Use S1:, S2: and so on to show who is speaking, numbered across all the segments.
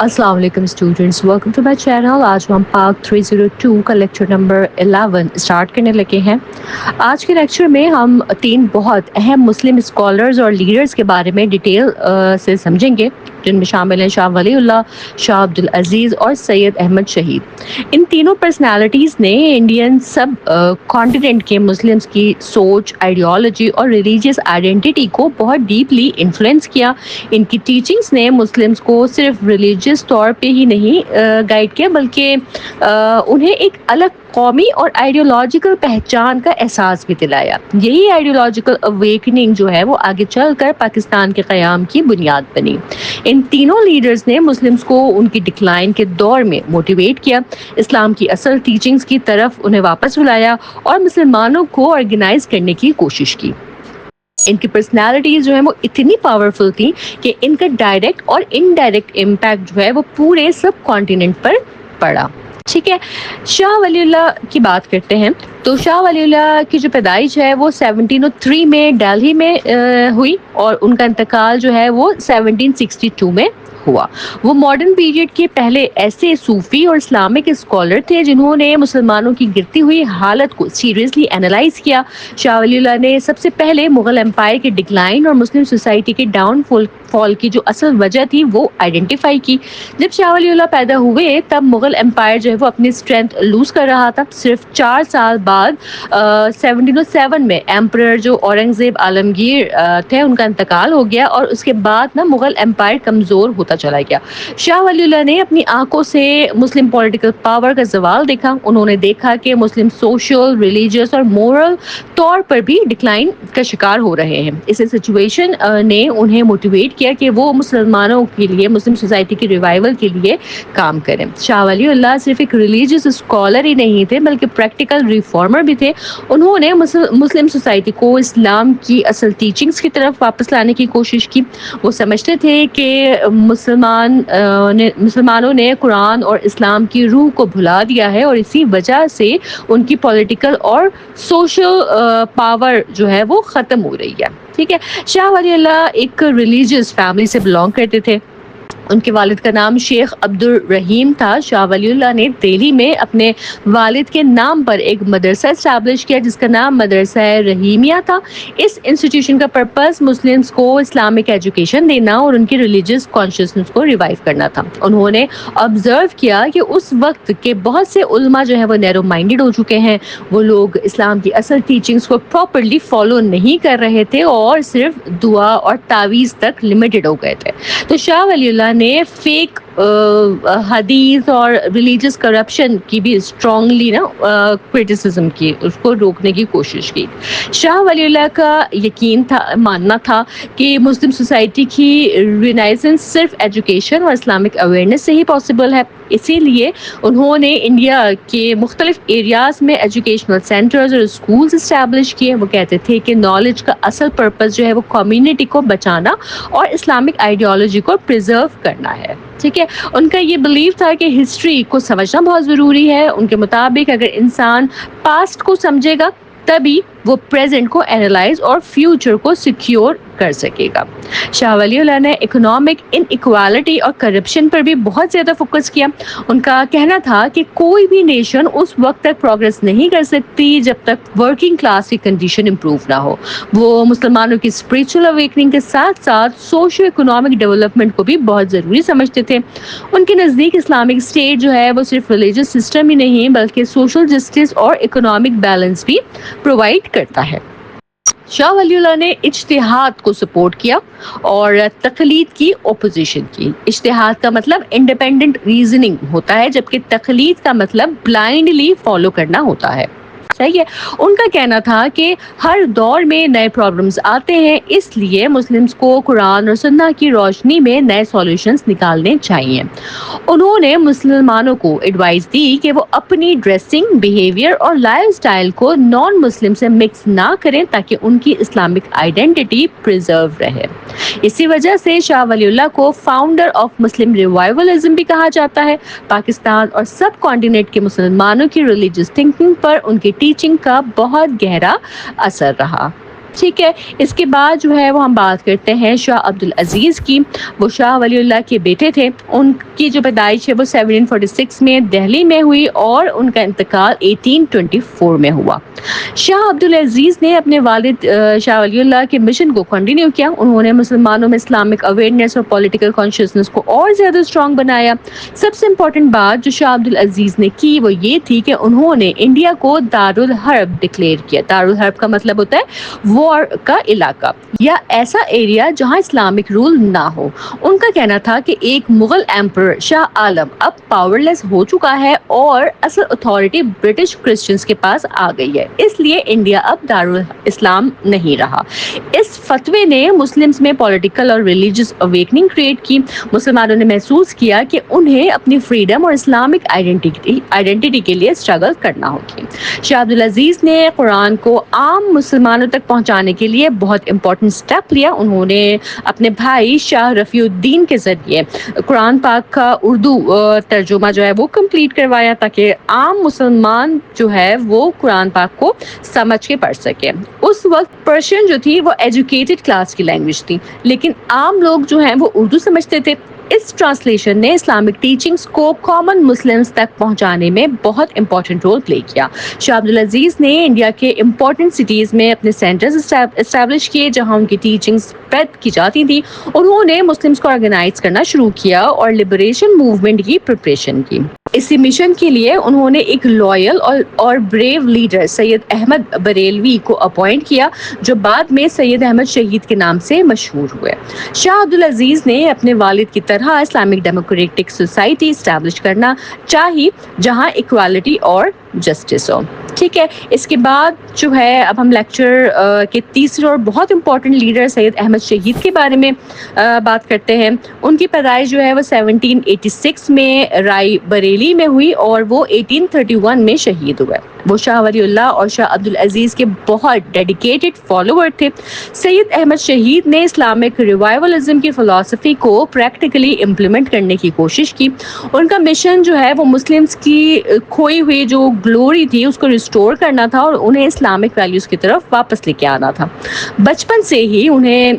S1: السلام علیکم students, welcome to my channel. آج ہم پارٹ 302 کا لیکچر نمبر 11 اسٹارٹ کرنے لگے ہیں۔ آج کے لیکچر میں ہم 3 بہت اہم مسلم اسکالرز اور لیڈرز کے بارے میں ڈیٹیل سے سمجھیں گے، جن میں شامل ہیں شاہ ولی اللہ، شاہ عبدالعزیز اور سید احمد شہید۔ ان تینوں پرسنالٹیز نے انڈین سب کانٹیننٹ کے مسلمس کی سوچ، آئیڈیالوجی اور ریلیجیس آئیڈینٹی کو بہت ڈیپلی انفلوئنس کیا۔ ان کی ٹیچنگز نے مسلمس کو صرف ریلیجیس طور پہ ہی نہیں گائیڈ کیا، بلکہ انہیں ایک الگ قومی اور آئیڈیولوجیکل پہچان کا احساس بھی دلایا۔ یہی آئیڈیولوجیکل اویکننگ جو ہے وہ آگے چل کر پاکستان کے قیام کی بنیاد بنی۔ ان تینوں لیڈرز نے مسلمس کو ان کی ڈکلائن کے دور میں موٹیویٹ کیا، اسلام کی اصل ٹیچنگز کی طرف انہیں واپس بلایا اور مسلمانوں کو آرگنائز کرنے کی کوشش کی۔ ان کی پرسنالٹیز جو ہیں وہ اتنی پاورفل تھیں کہ ان کا ڈائریکٹ اور انڈائریکٹ امپیکٹ جو ہے وہ پورے سب کانٹیننٹ پر پڑا۔ ٹھیک ہے، شاہ ولی اللہ کی بات کرتے ہیں تو شاہ ولی اللہ کی جو پیدائش ہے وہ 1703 میں دہلی میں ہوئی اور ان کا انتقال جو ہے وہ 1762 میں ہوا۔ وہ ماڈرن پیریڈ کے پہلے ایسے صوفی اور اسلامک اسکالر تھے جنہوں نے مسلمانوں کی گرتی ہوئی حالت کو سیریسلی اینالائز کیا۔ شاہ ولی اللہ نے سب سے پہلے مغل امپائر کے ڈکلائن اور مسلم سوسائٹی کے ڈاؤن فال کی جو اصل وجہ تھی وہ آئیڈینٹیفائی کی۔ جب شاہ ولی اللہ پیدا ہوئے تب مغل امپائر جو ہے وہ اپنی اسٹرینتھ لوز کر رہا تھا۔ صرف 4 سال بعد 1707 میں ایمپرر جو اورنگزیب عالمگیر تھے ان کا انتقال ہو گیا اور اس کے بعد مغل امپائر کمزور ہوتا چلا گیا۔ شاہ ولی اللہ نے اپنی آنکھوں سے مسلم پولیٹیکل پاور کا زوال دیکھا۔ انہوں نے دیکھا کہ مسلم سوشل، ریلیجیس اور مورل طور پر بھی ڈکلائن کا شکار ہو رہے ہیں۔ اس سچویشن نے انہیں موٹیویٹ کیا کہ وہ مسلمانوں کے لیے، مسلم سوسائٹی کی ریوائول کے لیے کام کریں۔ شاہ ولی اللہ صرف ایک ریلیجیس اسکالر ہی نہیں تھے بلکہ پریکٹیکل ریفارمر بھی تھے۔ انہوں نے مسلم سوسائٹی کو اسلام کی اصل ٹیچنگز کی طرف واپس لانے کی کوشش کی۔ وہ سمجھتے تھے کہ مسلمانوں نے قرآن اور اسلام کی روح کو بھلا دیا ہے اور اسی وجہ سے ان کی پولیٹیکل اور سوشل پاور جو ہے وہ ختم ہو رہی ہے۔ ٹھیک ہے، شاہ ولی اللہ ایک ریلیجیس فیملی سے بلانگ کرتے تھے۔ ان کے والد کا نام شیخ عبد الرحیم تھا۔ شاہ ولی اللہ نے دہلی میں اپنے والد کے نام پر ایک مدرسہ اسٹیبلش کیا جس کا نام مدرسہ رحیمیہ تھا۔ اس انسٹیٹیوشن کا پرپس مسلمس کو اسلامک ایجوکیشن دینا اور ان کی ریلیجیس کانشیسنس کو ریوائیو کرنا تھا۔ انہوں نے آبزرو کیا کہ اس وقت کے بہت سے علماء جو ہیں وہ نیرو مائنڈڈ ہو چکے ہیں۔ وہ لوگ اسلام کی اصل ٹیچنگس کو پراپرلی فالو نہیں کر رہے تھے اور صرف دعا اور تعویذ تک لمیٹڈ ہو گئے تھے۔ تو شاہ ولی اللہ نے فیک حدیث اور ریلیجیس کرپشن کی بھی اسٹرانگلی کرٹیسزم کی، اس کو روکنے کی کوشش کی۔ شاہ ولی اللہ کا یقین تھا، ماننا تھا کہ مسلم سوسائٹی کی رینائسنس صرف ایجوکیشن اور اسلامک اویئرنیس سے ہی پاسبل ہے۔ اسی لیے انہوں نے انڈیا کے مختلف ایریاز میں ایجوکیشنل سینٹرز اور اسکولز اسٹیبلش کیے۔ وہ کہتے تھے کہ نالج کا اصل پرپس جو ہے وہ کمیونٹی کو بچانا اور اسلامک آئیڈیالوجی کو پریزرو کرنا ہے۔ ٹھیک ہے، ان کا یہ بلیف تھا کہ ہسٹری کو سمجھنا بہت ضروری ہے۔ ان کے مطابق اگر انسان پاسٹ کو سمجھے گا تبھی وہ پریزنٹ کو اینالائز اور فیوچر کو سیکیور کر سکے گا۔ شاہ ولی اللہ نے اکنامک ان ایکوالٹی اور کرپشن پر بھی بہت زیادہ فوکس کیا۔ ان کا کہنا تھا کہ کوئی بھی نیشن اس وقت تک پروگریس نہیں کر سکتی جب تک ورکنگ کلاس کی کنڈیشن امپروو نہ ہو۔ وہ مسلمانوں کی اسپریچول اویکننگ کے ساتھ ساتھ سوشو اکنامک ڈیولپمنٹ کو بھی بہت ضروری سمجھتے تھے۔ ان کے نزدیک اسلامک اسٹیٹ جو ہے وہ صرف ریلیجیس سسٹم ہی نہیں بلکہ سوشل جسٹس اور اکنامک بیلنس بھی پرووائڈ کرتا ہے۔ شاہ ولی اللہ نے اجتہاد کو سپورٹ کیا اور تقلید کی اپوزیشن کی۔ اجتہاد کا مطلب انڈیپینڈنٹ ریزننگ ہوتا ہے جبکہ تقلید کا مطلب بلائنڈلی فالو کرنا ہوتا ہے۔ صحیح ہے، ان کا کہنا تھا کہ ہر دور میں نئے پرابلمز آتے ہیں، اس لیے مسلمز کو قرآن اور سنت کی روشنی میں نئے سولوشنز نکالنے چاہیے۔ انہوں نے مسلمانوں کو ایڈوائز دی کہ وہ اپنی ڈریسنگ، بیہیویئر اور لائف سٹائل کو نان مسلم سے مکس نہ کریں تاکہ ان کی اسلامک آئیڈینٹی پریزرو رہے۔ اسی وجہ سے شاہ ولی اللہ کو فاؤنڈر آف مسلم ریوائولزم بھی کہا جاتا ہے۔ پاکستان اور سب کانٹیننٹ کے مسلمانوں کی ریلیجیس تھنکنگ پر ان کی ٹیچنگ کا بہت گہرا اثر رہا۔ ٹھیک ہے. اس کے بعد جو ہے وہ ہم بات کرتے ہیں شاہ عبدالعزیز کی. وہ شاہ ولی اللہ کے بیٹے تھے. ان کی جو پیدائش ہے وہ 1746 میں دہلی میں ہوئی اور ان کا انتقال 1824 میں ہوا. شاہ عبدالعزیز نے اپنے والد شاہ ولی اللہ کے مشن کو کنٹینیو کیا. انہوں نے مسلمانوں میں اسلامک اویئرنیس اور پولیٹیکل کانشیسنس کو اور زیادہ اسٹرانگ بنایا. سب سے امپورٹنٹ بات جو شاہ عبدالعزیز نے کی وہ یہ تھی کہ انہوں نے انڈیا کو دارالحرب ڈکلیئر کیا. دارالحرب کا مطلب ہوتا ہے وار کا علاقہ یا ایسا ایریا جہاں اسلامک رول نہ ہو. ان کا کہنا تھا کہ ایک مغل ایمپرر شاہ عالم اب پاورلیس ہو چکا ہے اور اصل اتھارٹی برٹش کرسچنز کے پاس آ گئی ہے, اس لیے انڈیا اب دارالاسلام نہیں رہا. اس فتوے نے مسلمز میں پولیٹیکل اور ریلیجیس اویکننگ کریٹ کی. مسلمانوں نے محسوس کیا کہ انہیں اپنی فریڈم اور اسلامک آئیڈینٹی کے لیے اسٹرگل کرنا ہوگی. شاہ عبدالعزیز نے قرآن کو عام مسلمانوں تک پہنچانے کے لیے بہت امپورٹنٹ سٹیپ لیا. انہوں نے اپنے بھائی شاہ رفیع الدین کے ذریعے قرآن پاک کا اردو ترجمہ جو ہے وہ کمپلیٹ کروایا تاکہ عام مسلمان جو ہے وہ قرآن پاک کو سمجھ کے پڑھ سکے. اس وقت پرشین جو تھی وہ ایجوکیٹڈ کلاس کی لینگویج تھی, لیکن عام لوگ جو ہیں وہ اردو سمجھتے تھے. اس ٹرانسلیشن نے اسلامک ٹیچنگز کو کامن مسلمز تک پہنچانے میں بہت امپورٹنٹ رول پلے کیا. شاہ عبدالعزیز نے انڈیا کے امپورٹنٹ سٹیز میں اپنے سینٹرز اسٹیبلش کیے جہاں ان کی ٹیچنگز اسپریڈ کی جاتی تھی. انہوں نے مسلمز کو آرگنائز کرنا شروع کیا اور لبریشن موومنٹ کی پریپریشن کی. اسی مشن کے لیے انہوں نے ایک لویل اور بریو لیڈر سید احمد بریلوی کو اپوائنٹ کیا جو بعد میں سید احمد شہید کے نام سے مشہور ہوئے. شاہ عبدالعزیز نے اپنے والد کی طرح اسلامک ڈیموکریٹک سوسائٹی اسٹیبلش کرنا چاہی جہاں ایکوالٹی اور جسٹس ہو. ٹھیک ہے. اس کے بعد جو ہے اب ہم لیکچر کے تیسرے اور بہت امپورٹنٹ لیڈر سید احمد شہید کے بارے میں بات کرتے ہیں. ان کی پیدائش جو ہے وہ 1786 میں رائے بریلی میں ہوئی اور وہ 1831 میں شہید ہوئے. وہ شاہ ولی اللہ اور شاہ عبدالعزیز کے بہت ڈیڈیکیٹڈ فالوور تھے. سید احمد شہید نے اسلامک ریوائولزم کی فلسفی کو پریکٹیکلی امپلیمنٹ کرنے کی کوشش کی. ان کا مشن جو ہے وہ مسلمز کی کھوئی ہوئی جو گلوری تھی اس کو ریسٹور کرنا تھا اور انہیں اسلامک ویلیوز کی طرف واپس لے کے آنا تھا. بچپن سے ہی انہیں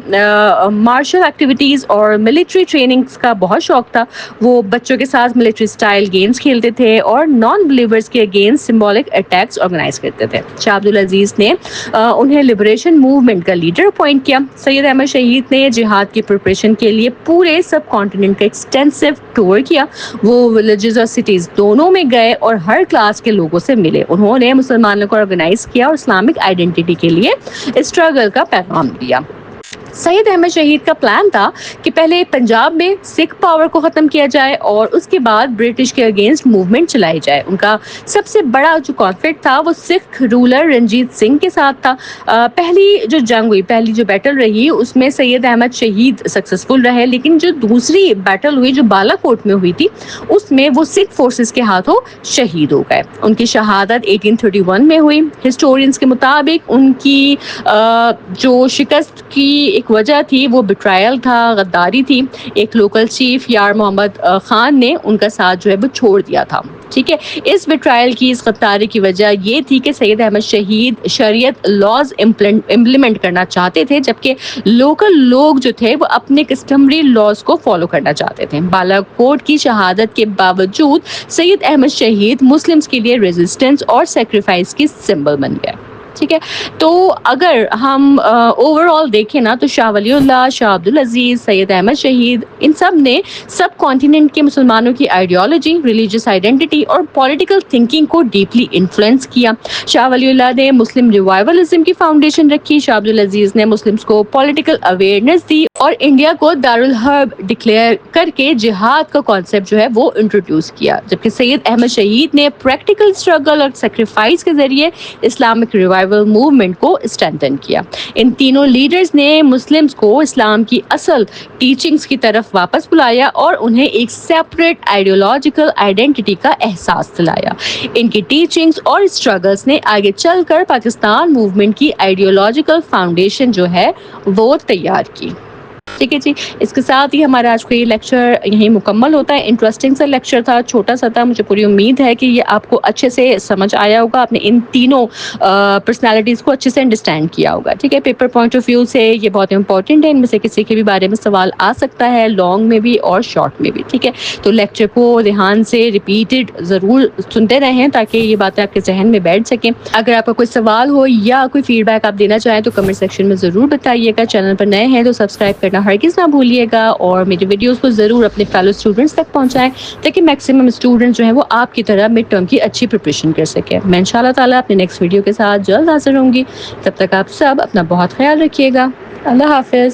S1: مارشل ایکٹیویٹیز اور ملٹری ٹریننگز کا بہت شوق تھا. وہ بچوں کے ساتھ ملٹری سٹائل گیمز کھیلتے تھے اور نان بلیورز کے اگینسٹ سمبولک اٹیکس آرگنائز کرتے تھے. شاہ عبدالعزیز نے انہیں لبریشن موومنٹ کا لیڈر اپوائنٹ کیا. سید احمد شہید نے جہاد کی پریپریشن کے لیے پورے سب کانٹیننٹ کا ایکسٹینسو ٹور کیا. وہ ولیجز اور سٹیز دونوں میں گئے اور ہر کلاس کے لوگوں سے ملے. انہوں نے مسلمانوں کو آرگنائز کیا اور اسلامک آئیڈینٹی کے لیے اسٹرگل کا پیغام دیا. سید احمد شہید کا پلان تھا کہ پہلے پنجاب میں سکھ پاور کو ختم کیا جائے اور اس کے بعد برٹش کے اگینسٹ موومنٹ چلائی جائے. ان کا سب سے بڑا جو کانفلکٹ تھا وہ سکھ رولر رنجیت سنگھ کے ساتھ تھا. پہلی جو جنگ ہوئی, پہلی جو بیٹل رہی, اس میں سید احمد شہید سکسیسفل رہے, لیکن جو دوسری بیٹل ہوئی جو بالا کوٹ میں ہوئی تھی اس میں وہ سکھ فورسز کے ہاتھوں شہید ہو گئے. ان کی شہادت 1831 میں ہوئی. ہسٹورینز کے مطابق ان کی جو شکست کی ایک وجہ تھی وہ بٹرائل تھا, غداری تھی. ایک لوکل چیف یار محمد خان نے ان کا ساتھ جو ہے وہ چھوڑ دیا تھا. ٹھیک ہے. اس بٹرائل کی, اس غداری کی وجہ یہ تھی کہ سید احمد شہید شریعت لاز امپلیمنٹ کرنا چاہتے تھے جبکہ لوکل لوگ جو تھے وہ اپنے کسٹمری لاز کو فالو کرنا چاہتے تھے. بالا کوٹ کی شہادت کے باوجود سید احمد شہید مسلمز کے لیے ریزسٹنس اور سیکریفائس کی سمبل بن گئے. ٹھیک ہے. تو اگر ہم اوور آل دیکھیں نا تو شاہ ولی اللہ, شاہ عبدالعزیز, سید احمد شہید, ان سب نے سب کانٹیننٹ کے مسلمانوں کی آئیڈیالوجی, ریلیجیس آئیڈینٹی اور پولیٹیکل تھنکنگ کو ڈیپلی انفلوئنس کیا. شاہ ولی اللہ نے مسلم ریوائولزم کی فاؤنڈیشن رکھی. شاہ عبدالعزیز نے مسلمز کو پولیٹیکل اویئرنیس دی اور انڈیا کو دارالحرب ڈکلیئر کر کے جہاد کا کانسیپٹ جو ہے وہ انٹروڈیوس کیا. جبکہ سید احمد شہید نے پریکٹیکل اسٹرگل اور سیکریفائس کے ذریعے اسلامک ریوائول موومنٹ کو اسٹرینتھن کیا. ان تینوں لیڈرز نے مسلمز کو اسلام کی اصل ٹیچنگز کی طرف واپس بلایا اور انہیں ایک سیپریٹ آئیڈیولوجیکل آئیڈینٹی کا احساس دلایا. ان کی ٹیچنگز اور اسٹرگلز نے آگے چل کر پاکستان موومنٹ کی آئیڈیولوجیکل فاؤنڈیشن جو ہے وہ تیار کی. ٹھیک ہے جی، اس کے ساتھ ہی ہمارا آج کا یہ لیکچر یہیں مکمل ہوتا ہے. انٹرسٹنگ سا لیکچر تھا، چھوٹا سا تھا. مجھے پوری امید ہے کہ یہ آپ کو اچھے سے سمجھ آیا ہوگا، آپ نے ان تینوں پرسنالٹیز کو اچھے سے انڈرسٹینڈ کیا ہوگا. ٹھیک ہے، پیپر پوائنٹ آف ویو سے یہ بہت امپورٹنٹ ہے. ان میں سے کسی کے بھی بارے میں سوال آ سکتا ہے، لانگ میں بھی اور شارٹ میں بھی. ٹھیک ہے، تو لیکچر کو دھیان سے ریپیٹڈ ضرور سنتے رہیں تاکہ یہ باتیں آپ کے ذہن میں بیٹھ سکیں. اگر آپ کا کوئی سوال ہو یا کوئی فیڈ بیک آپ دینا چاہیں تو کمنٹ سیکشن میں ضرور بتائیے گا. چینل پر نئے ہیں تو سبسکرائب کرنا ہرگز نہ بھولیے گا، اور میری ویڈیوز کو ضرور اپنے فیلو اسٹوڈنٹس تک پہنچائیں تاکہ میکسیمم اسٹوڈنٹس جو ہیں وہ آپ کی طرح مڈ ٹرم کی اچھی پریپریشن کر سکیں. میں انشاءاللہ تعالیٰ اپنے نیکسٹ ویڈیو کے ساتھ جلد حاضر ہوں گی. تب تک آپ سب اپنا بہت خیال رکھیے گا. اللہ حافظ.